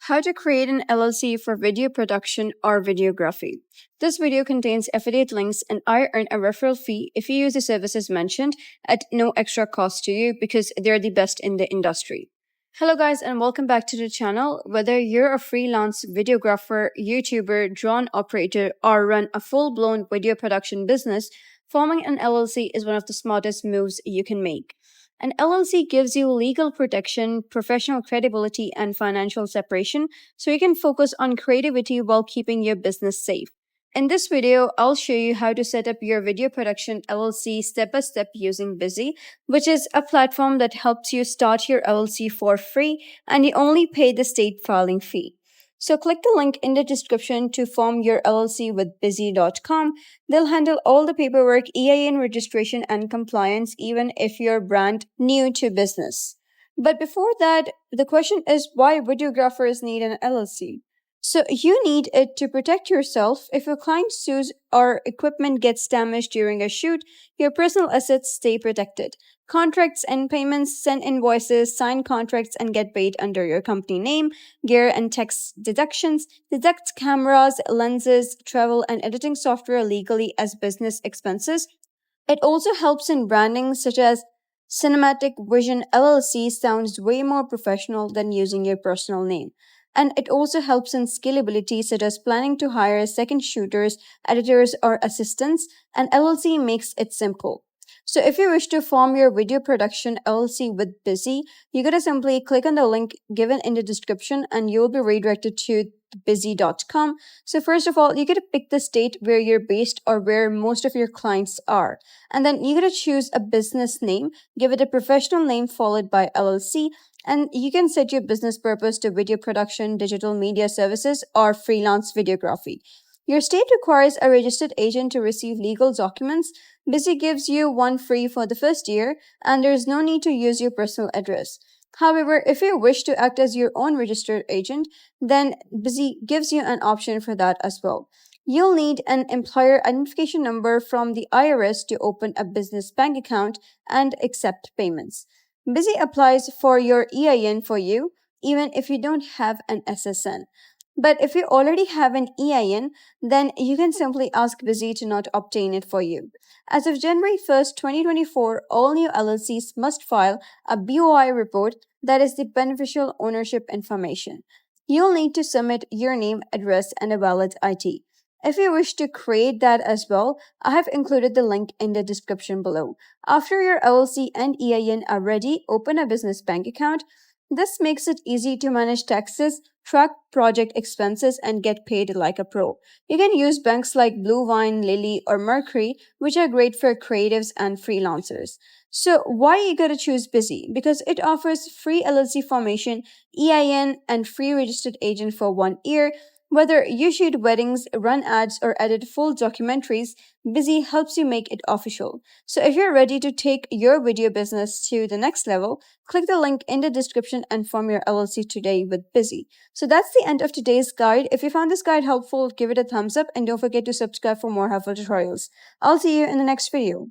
How to create an LLC for video production or videography. This video contains affiliate links and I earn a referral fee if you use the services mentioned at no extra cost to you because they're the best in the industry. Hello guys and welcome back to the channel. Whether you're a freelance videographer, YouTuber, drone operator, or run a full-blown video production business, forming an LLC is one of the smartest moves you can make. An LLC gives you legal protection, professional credibility, and financial separation so you can focus on creativity while keeping your business safe. In this video, I'll show you how to set up your video production LLC step by step using Busy, which is a platform that helps you start your LLC for free and you only pay the state filing fee. So click the link in the description to form your LLC with busy.com. They'll handle all the paperwork, EIN registration, and compliance, even if you're brand new to business. But before that, the question is why videographers need an LLC? So you need it to protect yourself. If your client sues or equipment gets damaged during a shoot, your personal assets stay protected. Contracts and payments, send invoices, sign contracts, and get paid under your company name. Gear and tax deductions, deduct cameras, lenses, travel, and editing software legally as business expenses. It also helps in branding, such as Cinematic Vision LLC sounds way more professional than using your personal name. And it also helps in scalability, such as planning to hire second shooters, editors, or assistants. And LLC makes it simple. So if you wish to form your video production LLC with Busy, you gotta simply click on the link given in the description and you will be redirected to busy.com. So first of all, you gotta pick the state where you're based or where most of your clients are. And then you gotta choose a business name, give it a professional name followed by LLC, and you can set your business purpose to video production, digital media services, or freelance videography. Your state requires a registered agent to receive legal documents. Busy gives you one free for the first year, and there is no need to use your personal address. However, if you wish to act as your own registered agent, then Busy gives you an option for that as well. You'll need an employer identification number from the IRS to open a business bank account and accept payments. Busy applies for your EIN for you, even if you don't have an SSN. But if you already have an EIN, then you can simply ask Busy to not obtain it for you. As of January 1st, 2024, all new LLCs must file a BOI report, that is the beneficial ownership information. You'll need to submit your name, address, and a valid ID. If you wish to create that as well, I have included the link in the description below. After your LLC and EIN are ready, open a business bank account. This makes it easy to manage taxes, track project expenses, and get paid like a pro. You can use banks like Blue Vine, Lily, or Mercury, which are great for creatives and freelancers. So why you gotta choose Busy? Because it offers free LLC formation, EIN, and free registered agent for 1 year. Whether you shoot weddings, run ads, or edit full documentaries, Busy helps you make it official. So if you're ready to take your video business to the next level, click the link in the description and form your LLC today with Busy. So that's the end of today's guide. If you found this guide helpful, give it a thumbs up and don't forget to subscribe for more helpful tutorials. I'll see you in the next video.